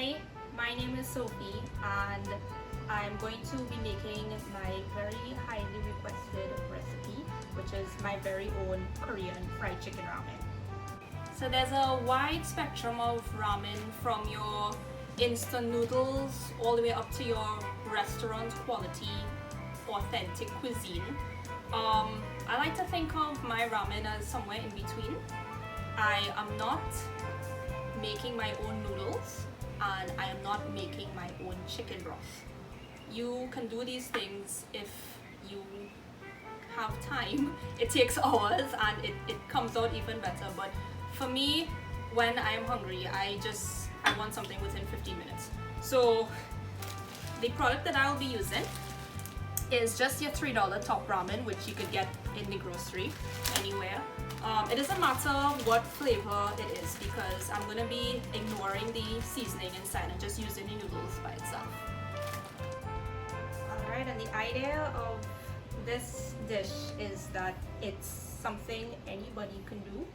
Hi, my name is Sophie and I'm going to be making my very highly requested recipe, which is my very own Korean fried chicken ramen. So there's a wide spectrum of ramen, from your instant noodles all the way up to your restaurant quality authentic cuisine. I like to think of my ramen as somewhere in between. I am not making my own noodles and I am not making my own chicken broth. You can do these things if you have time. It takes hours and it comes out even better, but for me, when I am hungry, I want something within 15 minutes. So the product that I will be using is just your $3 top ramen, which you could get in the grocery anywhere. It doesn't matter what flavor it is because I'm going to be ignoring the seasoning inside and just using the noodles by itself. Alright, and the idea of this dish is that it's something anybody can do.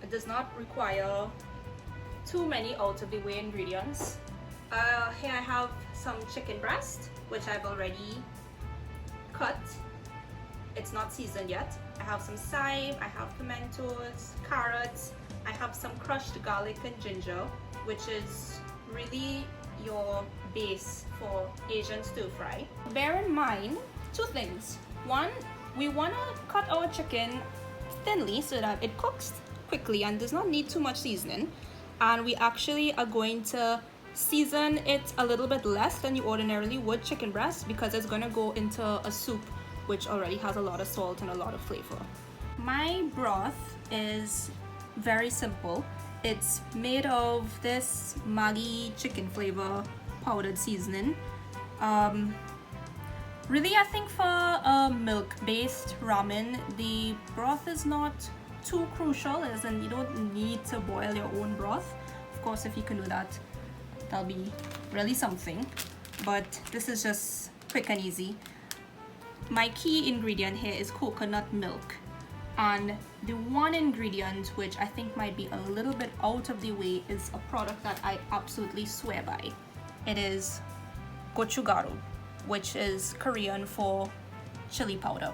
It does not require too many out of the way ingredients. Here I have some chicken breast, which I've already cut. It's not seasoned yet. I have some thyme, I have pimentos, carrots, I have some crushed garlic and ginger, which is really your base for Asian stir fry. Bear in mind two things. One, we want to cut our chicken thinly so that it cooks quickly and does not need too much seasoning. And we actually are going to season it a little bit less than you ordinarily would chicken breast because it's going to go into a soup which already has a lot of salt and a lot of flavor. My broth is very simple. It's made of this Maggi chicken flavor powdered seasoning. Really, I think for a milk-based ramen, the broth is not too crucial, as in you don't need to boil your own broth. Of course, if you can do that, that'll be really something, but this is just quick and easy. My key ingredient here is coconut milk, and the one ingredient which I think might be a little bit out of the way is a product that I absolutely swear by. It is gochugaru, which is Korean for chili powder.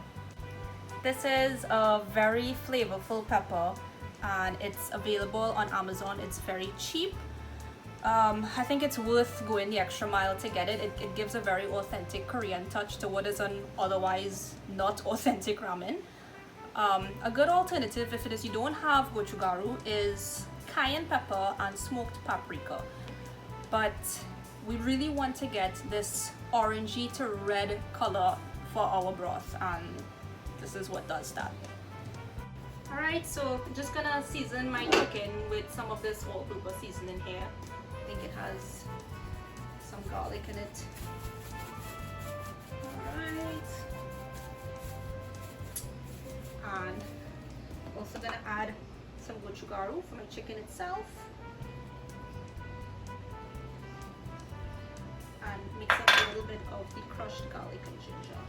This is a very flavorful pepper and it's available on Amazon. It's very cheap. I think it's worth going the extra mile to get it. It gives a very authentic Korean touch to what is an otherwise not authentic ramen. A good alternative, if it is you don't have gochugaru, is cayenne pepper and smoked paprika. But we really want to get this orangey to red color for our broth, and this is what does that. Alright, so I'm just gonna season my chicken with some of this all-purpose seasoning here. I think it has some garlic in it. Alright. And I'm also gonna add some gochugaru for my chicken itself. And mix up a little bit of the crushed garlic and ginger.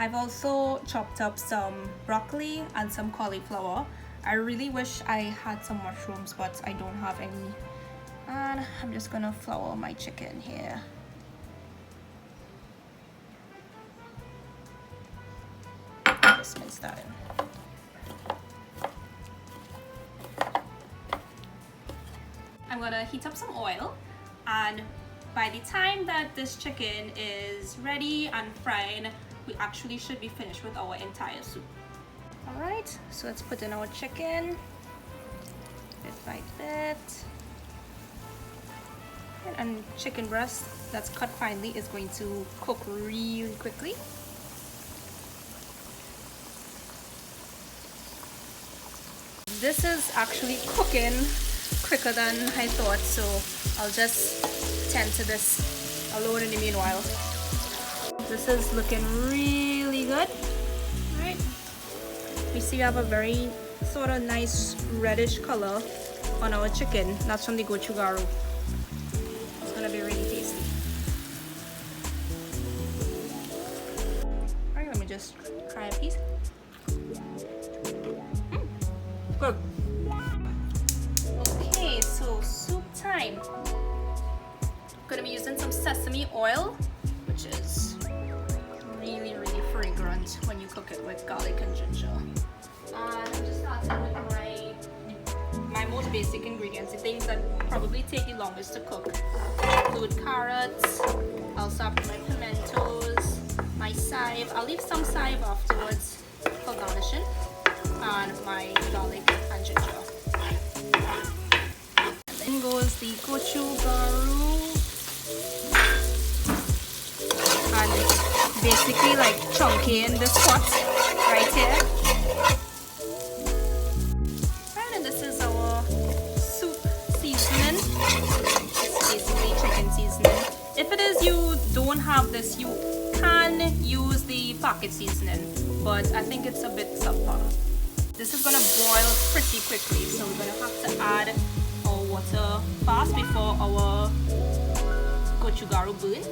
I've also chopped up some broccoli and some cauliflower. I really wish I had some mushrooms, but I don't have any. And I'm just gonna flour my chicken here. Just mince that in. I'm gonna heat up some oil, and by the time that this chicken is ready and fried, we actually should be finished with our entire soup. Alright, so let's put in our chicken, bit by bit. And chicken breast that's cut finely is going to cook really quickly. This is actually cooking quicker than I thought, so I'll just tend to this alone in the meanwhile. This is looking really good. All right, we see we have a very sort of nice reddish color on our chicken. That's from the gochugaru. It's gonna be really tasty. just try a piece. Good. Okay, so soup time. Gonna be using some sesame oil, which is really fragrant when you cook it with garlic and ginger. And I'm just starting with my most basic ingredients, the things that probably take the longest to cook. Include carrots. I'll start with my pimentos, my chive. I'll leave some chive afterwards for garnishing, and my garlic and ginger. And then goes the gochugaru, and basically like chunky in this pot right here. And this is our soup seasoning. It's basically chicken seasoning. If it is you don't have this, you can use the packet seasoning, but I think it's a bit subpar. This is gonna boil pretty quickly, so we're gonna have to add our water fast before our gochugaru burns.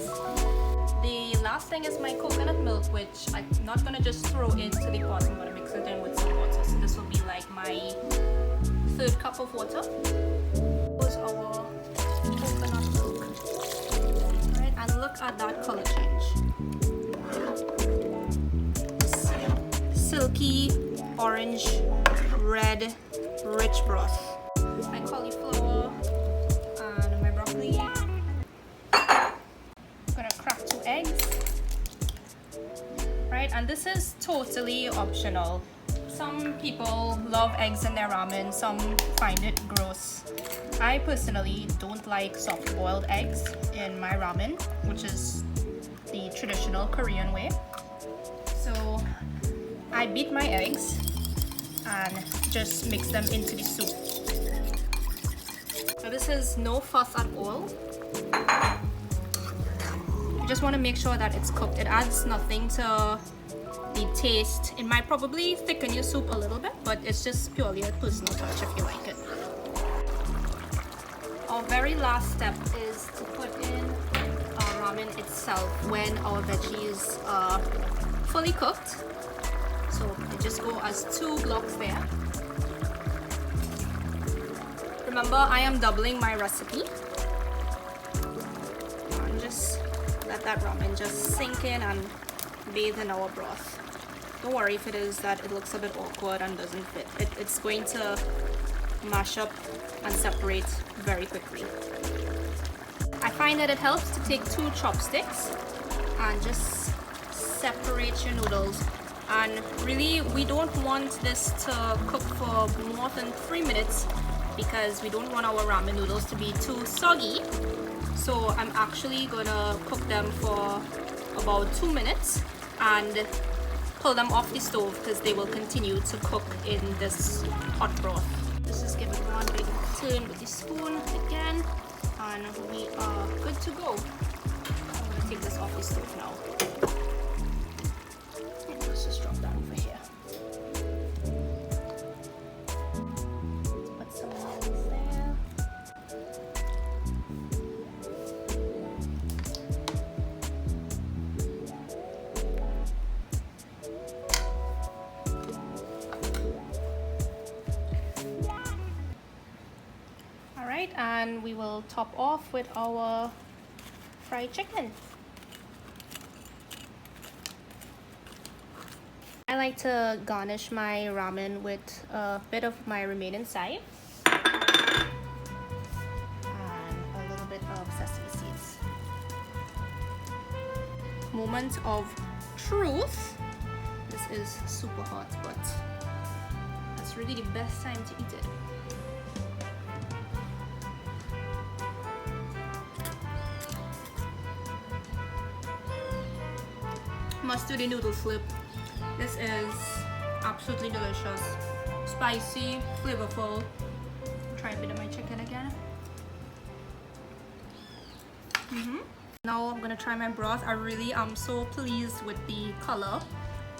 The last thing is my coconut milk, which I'm not gonna just throw into the pot. I'm gonna mix it in with some water. So this will be like my 3rd cup of water. Here's our coconut milk. Right, and look at that color change. Silky, orange, red, rich broth. My cauliflower and my broccoli. Eggs, right? And this is totally optional. Some people love eggs in their ramen, some find it gross. I personally don't like soft-boiled eggs in my ramen, which is the traditional Korean way. So I beat my eggs and just mix them into the soup. So this is no fuss at all. Just want to make sure that it's cooked. It adds nothing to the taste. It might probably thicken your soup a little bit, but it's just purely a personal touch if you like it. Our very last step is to put in our ramen itself when our veggies are fully cooked. So it just go as 2 blocks there. Remember, I am doubling my recipe. And just let that ramen just sink in and bathe in our broth. Don't worry if it is that it looks a bit awkward and doesn't fit. It's going to mash up and separate very quickly. I find that it helps to take 2 chopsticks and just separate your noodles. And really, we don't want this to cook for more than 3 minutes because we don't want our ramen noodles to be too soggy. So I'm actually gonna cook them for about 2 minutes and pull them off the stove because they will continue to cook in this hot broth. Let's just give it one big turn with the spoon again, and we are good to go. I'm gonna take this off the stove now. Let's just drop that over here. Put some onions there. Alright, and we will top off with our fried chicken. I like to garnish my ramen with a bit of my remaining chive and a little bit of sesame seeds. Moment of truth. This is super hot, but that's really the best time to eat it. Must do the noodle flip. This is absolutely delicious. Spicy, flavorful. Try a bit of my chicken again. Now I'm gonna try my broth. I really am so pleased with the color.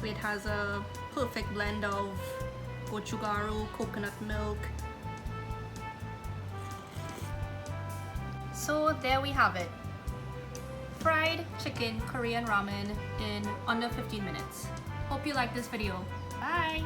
It has a perfect blend of gochugaru, coconut milk. So there we have it. fried chicken Korean ramen in under 15 minutes. Hope you like this video. Bye!